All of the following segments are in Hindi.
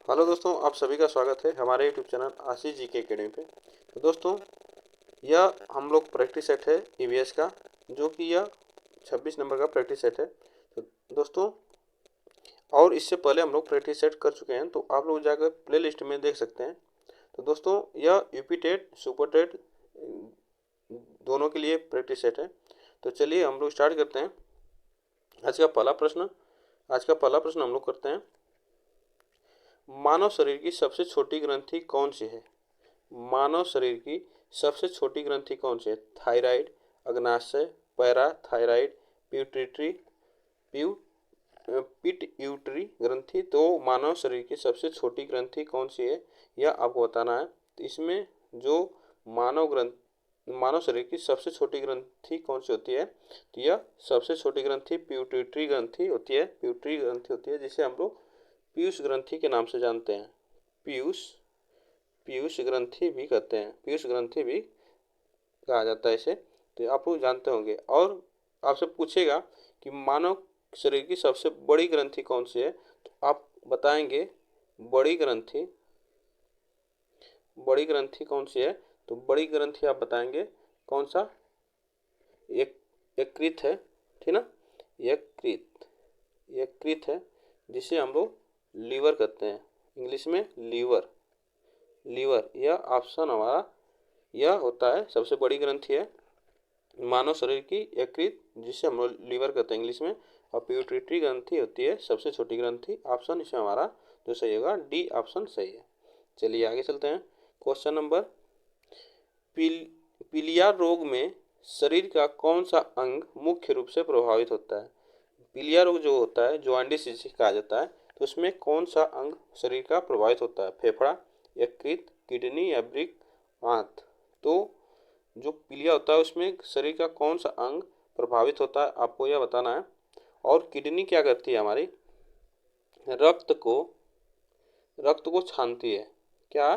हेलो दोस्तों, आप सभी का स्वागत है हमारे यूट्यूब चैनल आशीष जी के अकेडमी पे। तो दोस्तों, यह हम लोग प्रैक्टिस सेट है ईवीएस का, जो कि यह 26 नंबर का प्रैक्टिस सेट है। तो दोस्तों, और इससे पहले हम लोग प्रैक्टिस सेट कर चुके हैं, तो आप लोग जाकर प्ले लिस्ट में देख सकते हैं। तो दोस्तों, यह यूपी टेट सुपर टेट दोनों के लिए प्रैक्टिस सेट है। तो चलिए हम लोग स्टार्ट करते हैं। आज का पहला प्रश्न हम लोग करते हैं। मानव शरीर की सबसे छोटी ग्रंथि कौन सी है? मानव शरीर की सबसे छोटी ग्रंथि कौन सी है? थायराइड, अग्नाशय, पैराथायराइड, प्यूटिट्री प्यू पिट्यूटरी ग्रंथि। तो मानव शरीर की सबसे छोटी ग्रंथि कौन सी है, यह आपको बताना है। तो इसमें जो मानव शरीर की सबसे छोटी ग्रंथि कौन सी होती है, तो यह सबसे छोटी ग्रंथि प्यूटिट्री ग्रंथि होती है। प्यूटरी ग्रंथि होती है, जिसे हम लोग पीयूष ग्रंथि के नाम से जानते हैं। पीयूष पीयूष ग्रंथि भी कहते हैं, पीयूष ग्रंथि भी कहा जाता है इसे। तो आप लोग जानते होंगे। और आपसे पूछेगा कि मानव शरीर की सबसे बड़ी ग्रंथि कौन सी है, तो आप बताएंगे बड़ी ग्रंथि कौन सी है। तो बड़ी ग्रंथि आप बताएंगे कौन सा? एक यकृत है, ठीक ना। यकृत है, जिसे हम लोग लीवर कहते हैं, इंग्लिश में लीवर। यह ऑप्शन हमारा यह होता है, सबसे बड़ी ग्रंथि है मानव शरीर की यकृत, जिसे हम लोग लीवर कहते हैं इंग्लिश में। और प्यूटिट्री ग्रंथि होती है सबसे छोटी ग्रंथि। ऑप्शन इसमें हमारा जो सही होगा, डी ऑप्शन सही है। चलिए आगे चलते हैं। क्वेश्चन नंबर, पीलिया रोग में शरीर का कौन सा अंग मुख्य रूप से प्रभावित होता है? पीलिया रोग जो होता है, जॉन्डिस जिसे कहा जाता है, तो उसमें कौन सा अंग शरीर का प्रभावित होता है? फेफड़ा, यकृत, किडनी या वृक्क, आंत। तो जो पीलिया होता है उसमें शरीर का कौन सा अंग प्रभावित होता है, आपको यह बताना है। और किडनी क्या करती है? हमारी रक्त को छानती है। क्या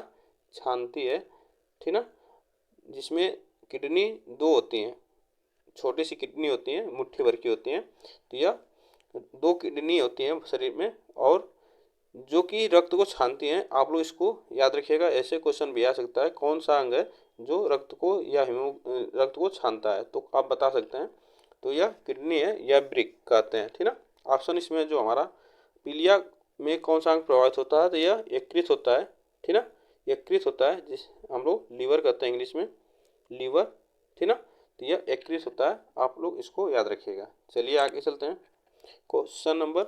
छानती है, ठीक ना। जिसमें किडनी दो होती हैं, छोटी सी किडनी होती हैं, मुट्ठी भर की होती हैं। तो यह दो किडनी होती हैं शरीर में, और जो कि रक्त को छानती हैं। आप लोग इसको याद रखिएगा, ऐसे क्वेश्चन भी आ सकता है, कौन सा अंग है जो रक्त को या रक्त को छानता है, तो आप बता सकते हैं। तो यह किडनी है या वृक्क कहते हैं, ठीक ना। ऑप्शन इसमें जो हमारा पीलिया में कौन सा अंग प्रभावित होता है, तो यह यकृत होता है, ठीक ना। यकृत होता है, जिस हम लोग लीवर कहते हैं इंग्लिश में, लीवर, ठीक ना। तो यह यकृत होता है, आप लोग इसको याद रखिएगा। चलिए आगे चलते हैं। क्वेश्चन नंबर,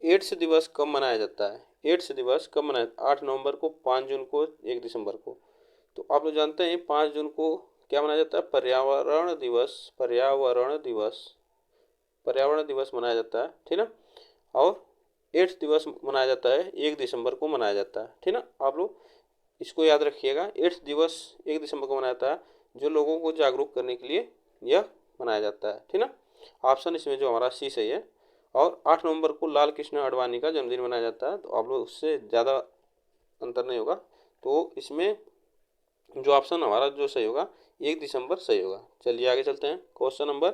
एड्स दिवस कब मनाया जाता है? एड्स दिवस कब मनाया? 8 नवंबर को, 5 जून को, 1 दिसंबर को। तो आप लोग जानते हैं 5 जून को क्या मनाया जाता है? पर्यावरण दिवस मनाया जाता है, ठीक ना। और एड्स दिवस मनाया जाता है 1 दिसंबर को मनाया जाता है, ठीक ना। आप लोग इसको याद रखिएगा। एड्स दिवस 1 दिसंबर को मनाया जाता है, जो लोगों को जागरूक करने के लिए यह मनाया जाता है, ठीक ना। ऑप्शन इसमें जो हमारा सी सही है। और 8 नवंबर को लाल कृष्ण आडवाणी का जन्मदिन मनाया जाता है। तो आप लोग उससे ज़्यादा अंतर नहीं होगा। तो इसमें जो ऑप्शन हमारा जो सही होगा, 1 दिसंबर सही होगा। चलिए आगे चलते हैं। क्वेश्चन नंबर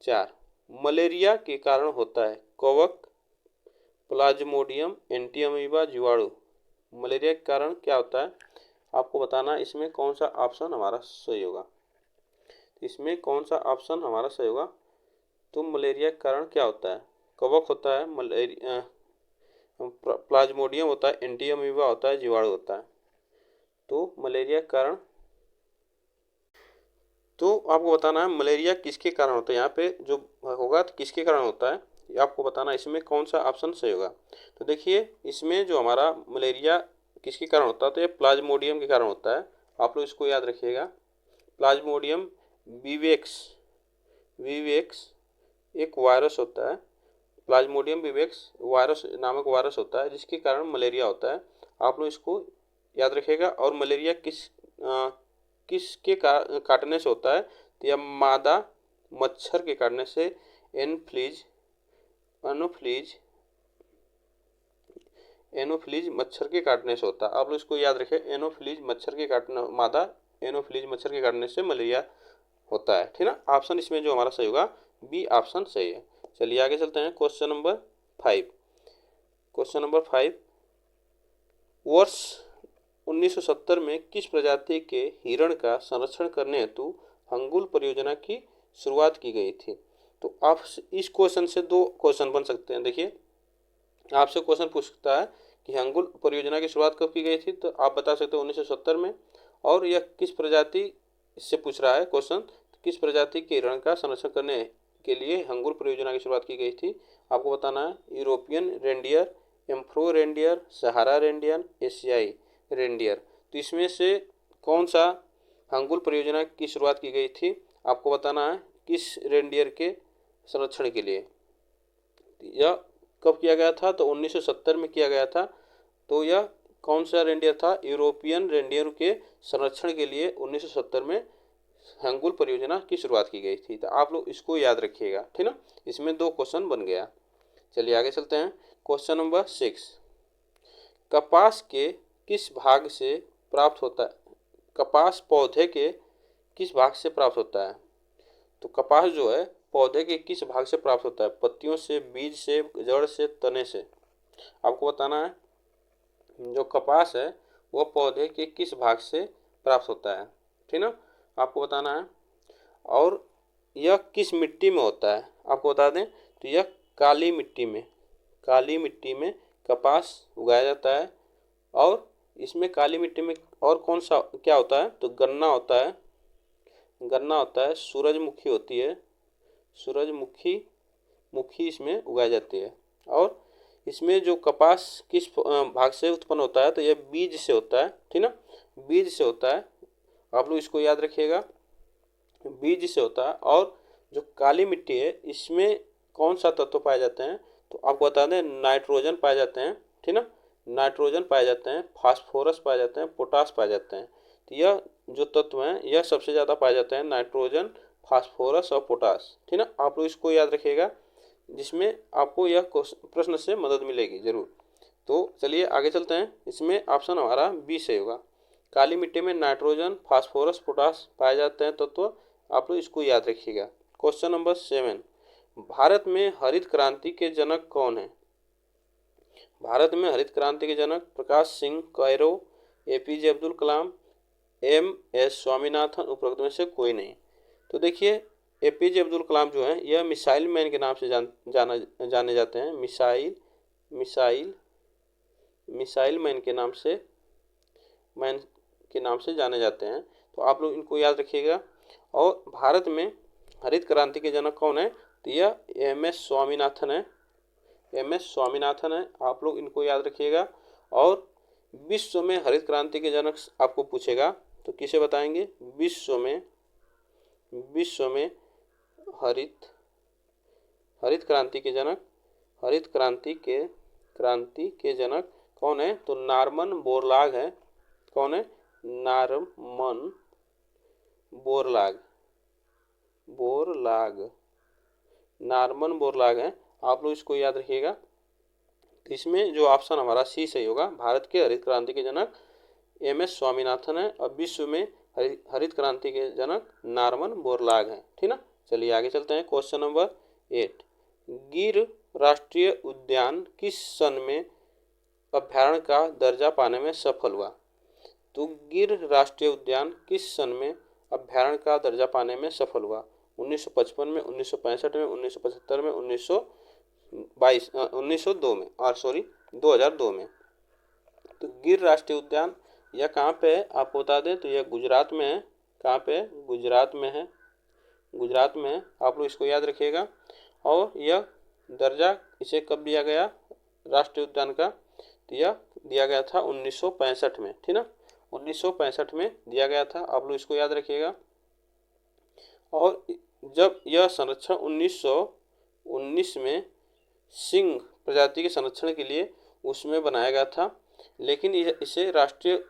4, मलेरिया के कारण होता है कवक, प्लाज्मोडियम, एंटीअमीबा, जीवाणु। मलेरिया के कारण क्या होता है, आपको बताना है। इसमें कौन सा ऑप्शन हमारा सही होगा? इसमें कौन सा ऑप्शन हमारा सही होगा? तो मलेरिया के कारण क्या होता है? कवक होता है, मलेरिया प्लाज्मोडियम होता है, एंटीअमीबा होता है, जीवाणु होता है। तो मलेरिया के कारण, तो आपको बताना है मलेरिया किसके कारण होता है। यहाँ पे जो होगा तो किसके कारण होता है, ये आपको बताना है। इसमें कौन सा ऑप्शन सही होगा? तो देखिए, इसमें जो हमारा मलेरिया किसके कारण होता है, तो ये प्लाज्मोडियम के कारण होता है। आप लोग इसको याद रखिएगा। प्लाज्मोडियम विवेक्स विवेक्स एक वायरस होता है। प्लाज्मोडियम विवेक्स वायरस नामक वायरस होता है, जिसके कारण मलेरिया होता है। आप लोग इसको याद रखिएगा। और मलेरिया किसके काटने से होता है, तो यह मादा मच्छर के काटने से, एनोफ्लीज एनोफ्लीज मच्छर के काटने से होता है। आप लोग इसको याद रखें, एनोफ्लीज मच्छर के काटने, मादा एनोफ्लीज मच्छर के काटने से मलेरिया होता है, ठीक ना। ऑप्शन इसमें जो हमारा सही होगा, बी ऑप्शन सही है। चलिए आगे चलते हैं। Question number 5। क्वेश्चन नंबर 5, वर्ष 1970 में किस प्रजाति के हिरण का संरक्षण करने हेतु हंगुल परियोजना की शुरुआत की गई थी? तो आप इस क्वेश्चन से दो क्वेश्चन बन सकते हैं। देखिए, आपसे क्वेश्चन पूछता है कि हंगुल परियोजना की शुरुआत कब की गई थी, तो आप बता सकते हो 1970 में। और यह किस प्रजाति, इससे पूछ रहा है क्वेश्चन, किस प्रजाति के हिरण का संरक्षण करने के लिए हंगुल परियोजना की शुरुआत की गई थी? आपको बताना है यूरोपियन रेंडियर, एम्फ्रो रेंडियर, सहारा रेंडियर, एशियाई रेंडियर। तो इसमें से कौन सा हंगुल परियोजना की शुरुआत की गई थी? आपको बताना है किस रेंडियर के संरक्षण के लिए। यह कब किया गया था? तो 1970 में किया गया था। तो यह कौन सा रेंडियर था? यूरोपियन रेंडियर के संरक्षण के लिए 1970 में हंगुल परियोजना की शुरुआत की गई थी। तो आप लोग इसको याद रखिएगा, ठीक ना। इसमें दो क्वेश्चन बन गया। चलिए आगे चलते हैं। क्वेश्चन नंबर 6, कपास के किस भाग से प्राप्त होता है? कपास पौधे के किस भाग से प्राप्त होता है? तो कपास जो है पौधे के किस भाग से प्राप्त होता है? पत्तियों से, बीज से, जड़ से, तने से। आपको बताना है जो कपास है वो पौधे के किस भाग से प्राप्त होता है, ठीक ना, आपको बताना है। और यह किस मिट्टी में होता है? आपको बता दें तो यह काली मिट्टी में, काली मिट्टी में कपास उगाया जाता है। और इसमें काली मिट्टी में और कौन सा क्या होता है? तो गन्ना होता है, गन्ना होता है, सूरजमुखी होती है, सूरजमुखी इसमें उगाई जाती है। और इसमें जो कपास किस भाग से उत्पन्न होता है? तो यह बीज से होता है, ठीक ना, बीज से होता है। आप लोग इसको याद रखिएगा, बीज से होता है। और जो काली मिट्टी है इसमें कौन सा तत्व पाए जाते हैं? तो आपको बता दें नाइट्रोजन पाए जाते हैं, ठीक ना, नाइट्रोजन पाए जाते हैं, फास्फोरस पाए जाते हैं, पोटास पाए जाते हैं। तो यह जो तत्व हैं यह सबसे ज़्यादा पाए जाते हैं, नाइट्रोजन, फास्फोरस और पोटास, ठीक ना। आप लोग इसको याद रखिएगा, जिसमें आपको यह प्रश्न से मदद मिलेगी जरूर। तो चलिए आगे चलते हैं। इसमें ऑप्शन हमारा बी सही होगा। काली मिट्टी में नाइट्रोजन, फास्फोरस, पोटास पाए जाते हैं तत्व। आप लोग इसको याद रखिएगा। क्वेश्चन नंबर 7, भारत में हरित क्रांति के जनक कौन है? भारत में हरित क्रांति के जनक Prakash Singh Cairo, APJ Abdul Kalam, MS Swaminathan, उपरोक्त में से कोई नहीं। तो देखिए, एपीजे अब्दुल कलाम जो है यह मिसाइल मैन के नाम से जाने जाते हैं। मिसाइल मैन के नाम से जाने जाते हैं। तो आप लोग इनको याद रखिएगा। और भारत में हरित क्रांति के जनक कौन है? तो यह एमएस स्वामीनाथन है, एमएस स्वामीनाथन है। आप लोग इनको याद रखिएगा। और विश्व में हरित क्रांति के जनक आपको पूछेगा तो किसे बताएंगे? विश्व में हरित क्रांति के जनक कौन है? तो नॉर्मन बोरलाग है। कौन है? नॉर्मन बोरलाग है। आप लोग इसको याद रखिएगा। इसमें जो ऑप्शन हमारा सी सही होगा। भारत के हरित क्रांति के जनक एमएस स्वामीनाथन है और विश्व में हरित क्रांति के जनक नॉर्मन बोरलाग हैं, ठीक ना। चलिए आगे चलते हैं। क्वेश्चन नंबर 8, गिर राष्ट्रीय उद्यान किस सन में अभ्यारण्य का दर्जा पाने में सफल हुआ? तो गिर राष्ट्रीय उद्यान किस सन में अभ्यारण्य का दर्जा पाने में सफल हुआ? 1955 में, 1965 में, 1975 में, 1902 में, 2002 में। तो गिर राष्ट्रीय उद्यान यह कहाँ पे है? आपको बता दें तो यह गुजरात में है। कहाँ पे है? गुजरात में है, गुजरात में है। आप लोग इसको याद रखिएगा। और यह दर्जा इसे कब दिया गया राष्ट्रीय उद्यान का? तो यह दिया गया था 1965 में, ठीक ना, 1965 में दिया गया था। आप लोग इसको याद रखिएगा। और जब यह संरक्षण 1919 में सिंह प्रजाति के संरक्षण के लिए उसमें बनाया गया था, लेकिन इसे राष्ट्रीय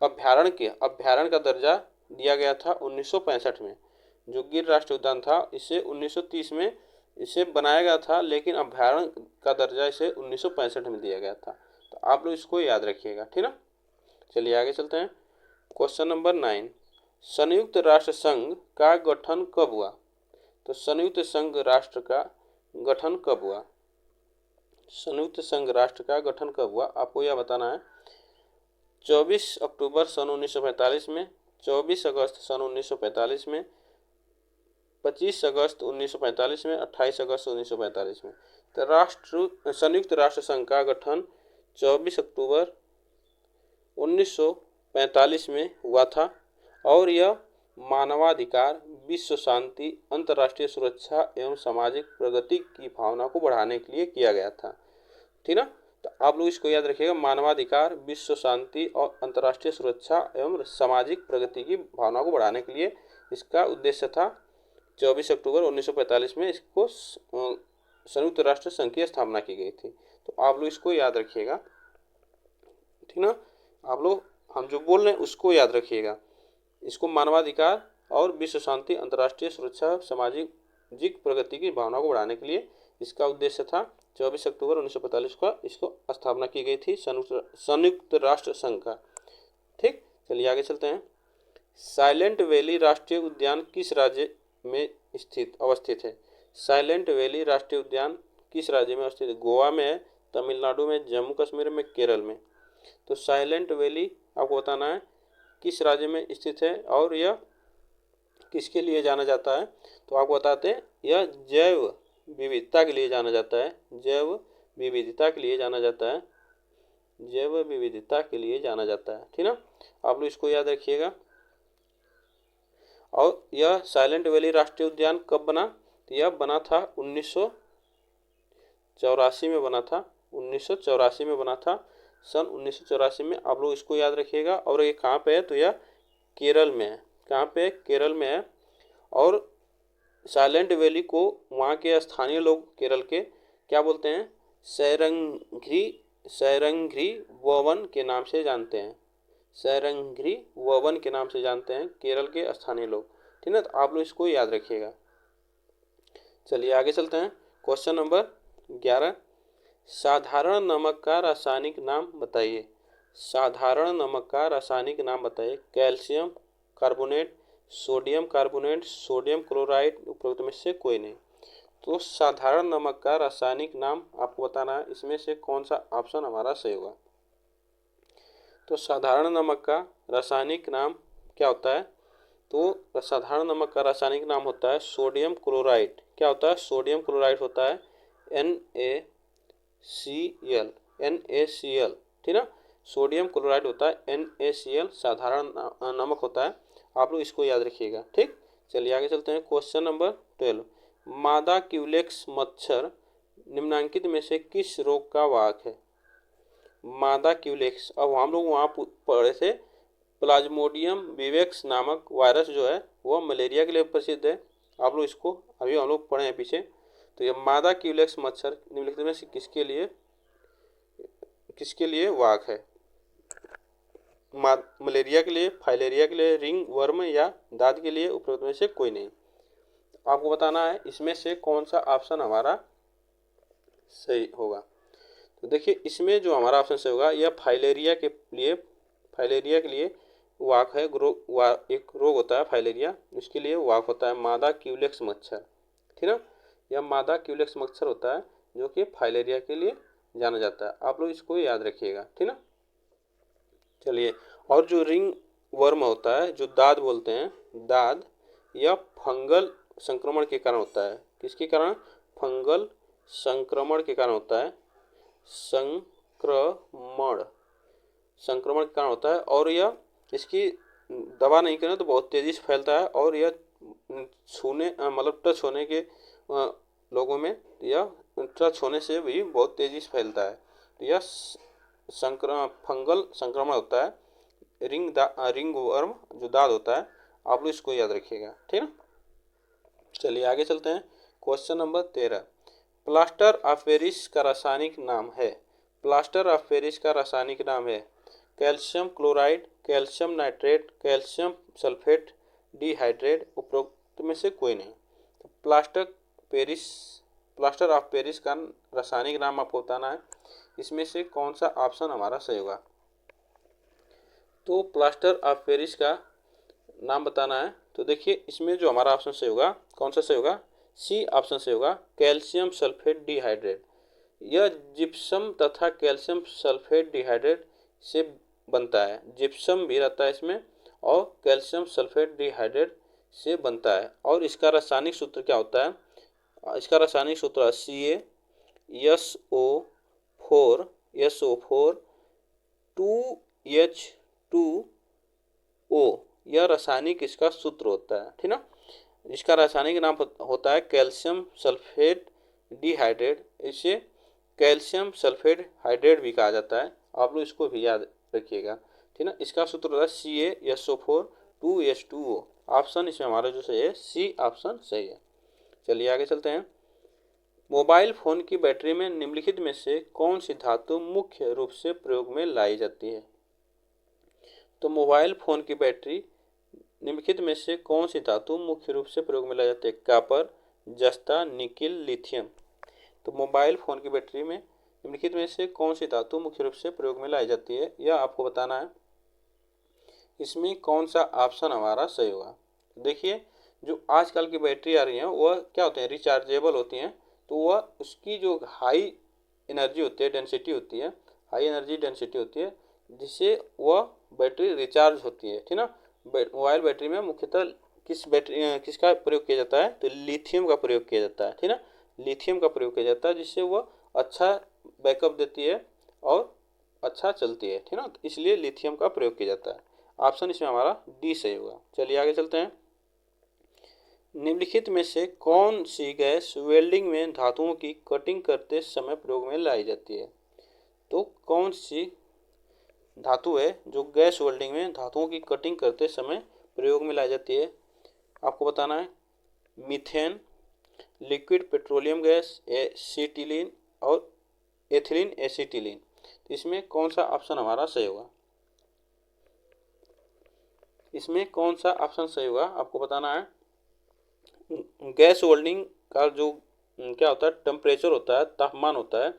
अभ्यारण्य का दर्जा दिया गया था 1965 में। जो गिर राष्ट्रीय उद्यान था इसे 1930 में इसे बनाया गया था, लेकिन अभ्यारण्य का दर्जा इसे 1965 में दिया गया था। तो आप लोग इसको याद रखिएगा, ठीक ना। चलिए आगे चलते हैं। क्वेश्चन नंबर 9, संयुक्त राष्ट्र संघ का गठन कब हुआ? तो संयुक्त संघ राष्ट्र का गठन कब हुआ? संयुक्त संघ राष्ट्र का गठन कब हुआ, आपको यह बताना है। 24 अक्टूबर सन 1945 में, 24 अगस्त सन 1945 में, 25 अगस्त 1945 में, 28 अगस्त 1945 में। तो संयुक्त राष्ट्र संघ का गठन 24 अक्टूबर 1945 में हुआ था और यह मानवाधिकार, विश्व शांति, अंतर्राष्ट्रीय सुरक्षा एवं सामाजिक प्रगति की भावना को बढ़ाने के लिए किया गया था। ठीक ना, तो आप लोग इसको याद रखिएगा, मानवाधिकार, विश्व शांति और अंतर्राष्ट्रीय सुरक्षा एवं सामाजिक प्रगति की भावना को बढ़ाने के लिए इसका उद्देश्य था। 24 अक्टूबर 1945 में इसको संयुक्त राष्ट्र संघ की स्थापना की गई थी। तो आप लोग इसको याद रखिएगा, ठीक ना। आप लोग हम जो बोल रहे हैं उसको याद रखिएगा। इसको मानवाधिकार और विश्व शांति, अंतर्राष्ट्रीय सुरक्षा, सामाजिक प्रगति की भावना को बढ़ाने के लिए इसका उद्देश्य था। 24 अक्टूबर 1945 का इसको स्थापना की गई थी संयुक्त राष्ट्र संघ का। ठीक, चलिए आगे चलते हैं। साइलेंट वैली राष्ट्रीय उद्यान किस राज्य में अवस्थित है? साइलेंट वैली राष्ट्रीय उद्यान किस राज्य में अवस्थित है? गोवा में है, तमिलनाडु में, जम्मू कश्मीर में, केरल में। तो साइलेंट वैली आपको बताना है किस राज्य में स्थित है और यह किसके लिए जाना जाता है। तो आपको बताते हैं, यह जैव विविधता के लिए जाना जाता है। जैव विविधता के लिए जाना जाता है। जैव विविधता के लिए जाना जाता है, ठीक ना। आप लोग इसको याद रखिएगा। और यह साइलेंट वैली राष्ट्रीय उद्यान कब बना? तो यह बना था 1984 में बना था। 1984 में बना था, सन 1984 में। आप लोग इसको याद रखिएगा। और ये कहाँ पे है? तो यह केरल में है। कहाँ पे? केरल में है। और साइलेंट वैली को वहाँ के स्थानीय लोग केरल के क्या बोलते हैं? सैरंग्री वन के नाम से जानते हैं। सैरंग्री वन के नाम से जानते हैं केरल के स्थानीय लोग, ठीक है। तो आप लोग इसको याद रखिएगा। चलिए आगे चलते हैं। क्वेश्चन नंबर 11, साधारण नमक का रासायनिक नाम बताइए। साधारण नमक का रासायनिक नाम बताइए। Calcium carbonate, sodium carbonate, sodium chloride, उपरोक्त में से कोई नहीं। तो साधारण नमक का रासायनिक नाम आपको बताना है। इसमें से कौन सा ऑप्शन हमारा सही होगा? तो साधारण नमक का रासायनिक नाम क्या होता है? तो साधारण नमक का रासायनिक नाम होता है सोडियम क्लोराइड। क्या होता है? सोडियम क्लोराइड होता है NaCl, ठीक ना। सोडियम क्लोराइड होता है NaCl, साधारण नमक होता है। आप लोग इसको याद रखिएगा, ठीक। चलिए आगे चलते हैं। क्वेश्चन नंबर 12, मादा क्यूलेक्स मच्छर निम्नांकित में से किस रोग का वाहक है? मादा क्यूलेक्स, अब हम लोग वहाँ पढ़े थे प्लाज्मोडियम विवेक्स नामक वायरस जो है वह मलेरिया के लिए प्रसिद्ध है। आप लोग इसको अभी हम लोग पढ़े हैं पीछे। तो ये मादा क्यूलेक्स मच्छर निम्नलिखित में से किसके लिए वाहक है? मलेरिया के लिए, फाइलेरिया के लिए, रिंग वर्म या दाद के लिए, उपरोक्त में से कोई नहीं। आपको बताना है इसमें से कौन सा ऑप्शन हमारा सही होगा। तो देखिए, इसमें जो हमारा ऑप्शन सही होगा यह फाइलेरिया के लिए वाहक है। एक रोग होता है फाइलेरिया, इसके लिए वाहक होता है मादा क्यूलेक्स मच्छर, ठीक है। यह मादा क्यूलेक्स मच्छर होता है जो कि फाइलेरिया के लिए जाना जाता है। आप लोग इसको याद रखिएगा, ठीक ना। चलिए, और जो रिंग वर्म होता है, जो दाद बोलते हैं, दाद, यह फंगल संक्रमण के कारण होता है। किसके कारण? फंगल संक्रमण के कारण होता है। संक्रमण के कारण होता है। और यह इसकी दवा नहीं करें तो बहुत तेज़ी से फैलता है। और यह टच होने के लोगों में यह टच होने से भी बहुत तेज़ी से फैलता है। तो यह फंगल संक्रमण होता है। रिंग वर्म जो दाद होता है, आप लोग इसको याद रखिएगा, ठीक है। चलिए आगे चलते हैं। Question number 13, plaster of Paris का रासायनिक नाम है। प्लास्टर ऑफ पेरिस का रासायनिक नाम है calcium chloride, calcium nitrate, calcium sulphate dehydrate, उपरोक्त में से कोई नहीं। तो प्लास्टर ऑफ पेरिस का रासायनिक नाम आपको बताना है। इसमें से कौन सा ऑप्शन हमारा सही होगा? तो प्लास्टर ऑफ पेरिस का नाम बताना है। तो देखिए, इसमें जो हमारा ऑप्शन सही होगा, कौन सा सही होगा? सी ऑप्शन सही होगा, कैल्शियम सल्फेट डिहाइड्रेट। यह जिप्सम तथा कैल्शियम सल्फेट डिहाइड्रेट से बनता है। जिप्सम भी रहता है इसमें और कैल्शियम सल्फेट डिहाइड्रेट से बनता है। और इसका रासायनिक सूत्र क्या होता है? इसका रासायनिक सूत्र CaSO4 2H2O, यह रासायनिक इसका सूत्र होता है, ठीक ना। इसका रासायनिक नाम होता है कैल्शियम सल्फेट डिहाइड्रेट। इसे कैल्शियम सल्फेट हाइड्रेट भी कहा जाता है। आप लोग इसको भी याद रखिएगा, ठीक ना। इसका सूत्र होता है CaSO4 2H2O। ऑप्शन इसमें हमारा जो सही है सी ऑप्शन सही है। चलिए आगे चलते हैं। मोबाइल फोन की बैटरी में निम्नलिखित में से कौन सी धातु मुख्य रूप से प्रयोग में लाई जाती है? तो मोबाइल फोन की बैटरी निम्नलिखित में से कौन सी धातु मुख्य रूप से प्रयोग में लाई जाती है? कॉपर, जस्ता, निकिल, लिथियम। तो मोबाइल फोन की बैटरी में निम्नलिखित में से कौन सी धातु मुख्य रूप से प्रयोग में लाई जाती है, यह आपको बताना है। इसमें कौन सा ऑप्शन हमारा सही होगा? देखिए, जो आजकल की बैटरी आ रही हैं वह क्या होते हैं, रिचार्जेबल होती हैं। तो वह उसकी जो हाई एनर्जी होती है, डेंसिटी होती है, हाई एनर्जी डेंसिटी होती है, जिससे वह बैटरी रिचार्ज होती है, ठीक ना। मोबाइल बैटरी में मुख्यतः किसका प्रयोग किया जाता है? तो लिथियम का प्रयोग किया जाता है, ठीक ना। लिथियम का प्रयोग किया जाता है जिससे वह अच्छा बैकअप देती है और अच्छा चलती है, ठीक ना। तो इसलिए लिथियम का प्रयोग किया जाता है। ऑप्शन इसमें हमारा डी सही होगा। चलिए आगे चलते हैं। निम्नलिखित में से कौन सी गैस वेल्डिंग में धातुओं की कटिंग करते समय प्रयोग में लाई जाती है? तो कौन सी धातु है जो गैस वेल्डिंग में धातुओं की कटिंग करते समय प्रयोग में लाई जाती है? आपको बताना है। Methane, liquid petroleum gas, acetylene और एथिलीन एसिटिलीन। तो इसमें कौन सा ऑप्शन हमारा सही होगा? इसमें कौन सा ऑप्शन सही होगा आपको बताना है। गैस वेल्डिंग का जो क्या होता है, टेम्परेचर होता है, तापमान होता है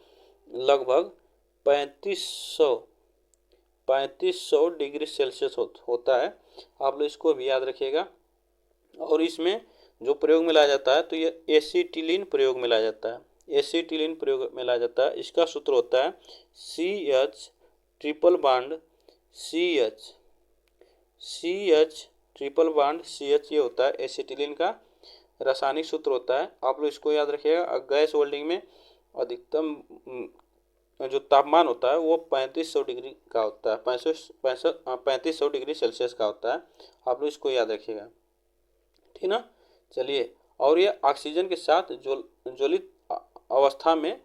लगभग 3500 डिग्री सेल्सियस होता है। आप लोग इसको भी याद रखिएगा। और इसमें जो प्रयोग में लाया जाता है तो ये एसिटिलीन प्रयोग में लाया जाता है। एसिटिलीन प्रयोग में लाया जाता है। इसका सूत्र होता है CH triple bond CH triple bond CH, ये होता है एसिटिलीन का रासायनिक सूत्र होता है। आप लोग इसको याद रखिएगा। गैस वेल्डिंग में अधिकतम जो तापमान होता है वो 3500 डिग्री का होता है, 3500 डिग्री सेल्सियस का होता है। आप लोग इसको याद रखिएगा, ठीक ना। चलिए, और ये ऑक्सीजन के साथ ज्वलित अवस्था में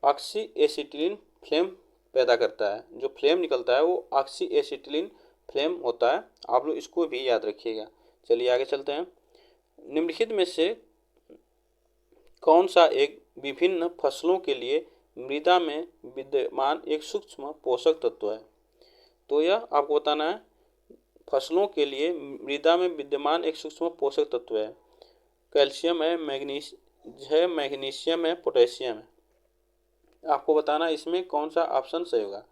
ऑक्सी एसिटिलीन फ्लेम पैदा करता है। जो फ्लेम निकलता है वो ऑक्सी एसिटिलीन फ्लेम होता है। आप लोग इसको भी याद रखिएगा। चलिए आगे चलते हैं। निम्नलिखित में से कौन सा एक विभिन्न फसलों के लिए मृदा में विद्यमान एक सूक्ष्म पोषक तत्व है? तो यह आपको बताना है। फसलों के लिए मृदा में विद्यमान एक सूक्ष्म पोषक तत्व है। कैल्शियम है, मैग्नीशियम है, पोटेशियम है। आपको बताना इसमें कौन सा ऑप्शन सही होगा।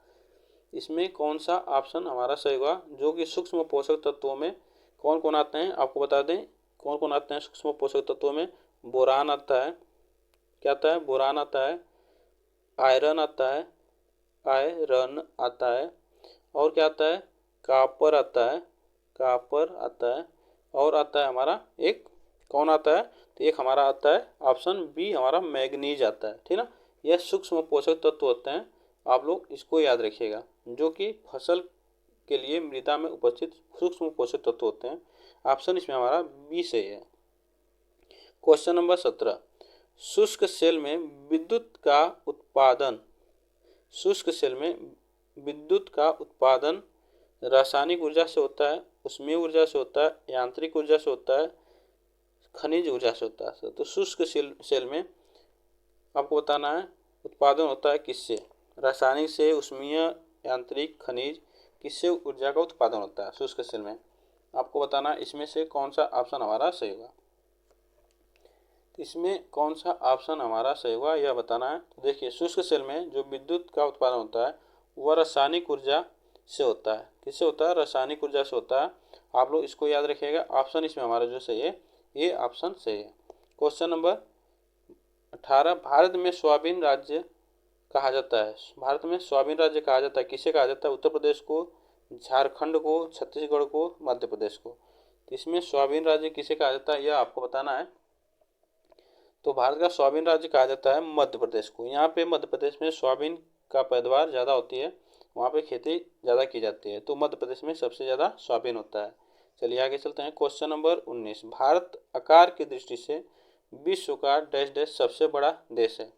इसमें कौन सा ऑप्शन हमारा सही होगा, जो कि सूक्ष्म पोषक तत्वों में कौन कौन आते हैं आपको बता दें। कौन कौन आते हैं सूक्ष्म पोषक तत्वों में? बोरान आता है, क्या आता है? बोरान आता है, आयरन आता है, और क्या आता है? कॉपर आता है, और आता है हमारा एक, कौन आता है? तो एक हमारा आता है ऑप्शन बी हमारा मैग्नीज आता है, ठीक ना। यह सूक्ष्म पोषक तत्व होते हैं। आप लोग इसको याद रखिएगा, जो कि फसल के लिए मृदा में उपस्थित सूक्ष्म पोषक तत्व होते हैं। ऑप्शन इसमें हमारा बी सही है। Question number 17। शुष्क सेल में विद्युत का उत्पादन रासायनिक ऊर्जा से होता है, ऊष्मीय ऊर्जा से होता है, यांत्रिक ऊर्जा से होता है, खनिज ऊर्जा से होता है। तो शुष्क सेल में आपको बताना है उत्पादन होता है किससे? रासायनिक से, ऊष्मीय, यांत्रिक, खनिज, किससे ऊर्जा का उत्पादन होता है शुष्क सेल में? आपको बताना है इसमें से कौन सा ऑप्शन हमारा सही होगा। इसमें कौन सा ऑप्शन हमारा सही होगा यह बताना है। तो देखिए, शुष्क सेल में जो विद्युत का उत्पादन होता है वह रासायनिक ऊर्जा से होता है। किससे होता है? रासायनिक ऊर्जा से होता है। आप लोग इसको याद रखिएगा। ऑप्शन इसमें हमारा जो सही है ये ऑप्शन सही है। Question number 18। भारत में सोयाबीन राज्य कहा जाता है? भारत में स्वाधीन राज्य कहा जाता है, किसे कहा जाता है? उत्तर प्रदेश को, झारखंड को, छत्तीसगढ़ को, मध्य प्रदेश को। तो इसमें स्वाधीन राज्य किसे कहा जाता है यह आपको बताना है। तो भारत का स्वाधीन राज्य कहा जाता है मध्य प्रदेश को। यहाँ पे मध्य प्रदेश में सोयाबीन का पैदावार ज़्यादा होती है, वहाँ पे खेती ज़्यादा की जाती है, तो मध्य प्रदेश में सबसे ज़्यादा सोयाबीन होता है। चलिए आगे चलते हैं। क्वेश्चन नंबर 19, भारत आकार की दृष्टि से विश्व का डैश डैश सबसे बड़ा देश है।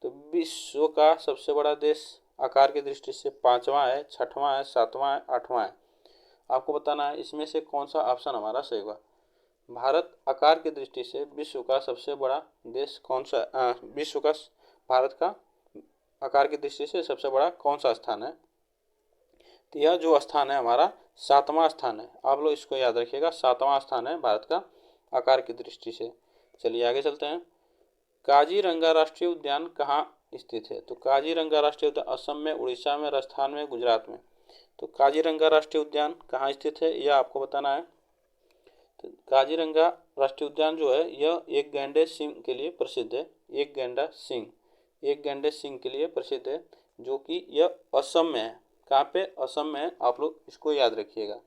तो विश्व का सबसे बड़ा देश आकार की दृष्टि से पाँचवा है, छठवां है, सातवां है, आठवां है। आपको बताना है इसमें से कौन सा ऑप्शन हमारा सही होगा। भारत आकार की दृष्टि से विश्व का सबसे बड़ा देश कौन सा, विश्व का भारत का आकार की दृष्टि से सबसे बड़ा कौन सा स्थान है? तो यह जो स्थान है हमारा सातवां स्थान है। आप लोग इसको याद रखिएगा, सातवां स्थान है भारत का आकार की दृष्टि से। चलिए आगे चलते हैं। काजीरंगा राष्ट्रीय उद्यान कहाँ स्थित है? तो काजीरंगा राष्ट्रीय उद्यान असम में, उड़ीसा में, राजस्थान में, गुजरात में। तो काजीरंगा राष्ट्रीय उद्यान कहाँ स्थित है यह आपको बताना है। तो काजीरंगा राष्ट्रीय उद्यान जो है यह एक गैंडे सिंह के लिए प्रसिद्ध है। एक गैंडा सिंह, एक गैंडे सिंह के लिए प्रसिद्ध है, जो कि यह असम में है। कहाँ पे? असम में है। आप लोग इसको याद रखिएगा।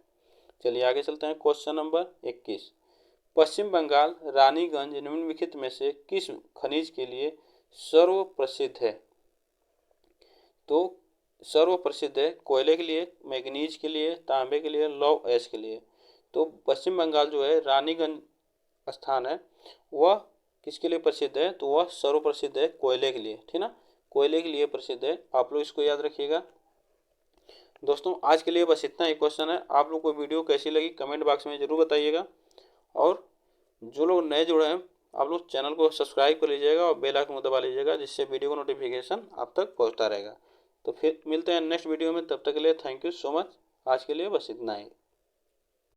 चलिए आगे चलते हैं। क्वेश्चन नंबर 21, पश्चिम बंगाल रानीगंज निम्नलिखित में से किस खनिज के लिए सर्व प्रसिद्ध है? तो सर्व प्रसिद्ध है कोयले के लिए, मैग्नीज के लिए, तांबे के लिए, लौह अयस्क के लिए। तो पश्चिम बंगाल जो है रानीगंज स्थान है वह किसके लिए प्रसिद्ध है? तो वह सर्व प्रसिद्ध है कोयले के लिए, ठीक ना, कोयले के लिए प्रसिद्ध है। आप लोग इसको याद रखिएगा। दोस्तों आज के लिए बस इतना ही क्वेश्चन है। आप लोग को वीडियो कैसी लगी कमेंट बॉक्स में ज़रूर बताइएगा। और जो लोग नए जुड़े हैं आप लोग चैनल को सब्सक्राइब कर लीजिएगा और बेल आइकन को दबा लीजिएगा, जिससे वीडियो का नोटिफिकेशन आप तक पहुंचता रहेगा। तो फिर मिलते हैं नेक्स्ट वीडियो में, तब तक के लिए थैंक यू सो मच। आज के लिए बस इतना ही।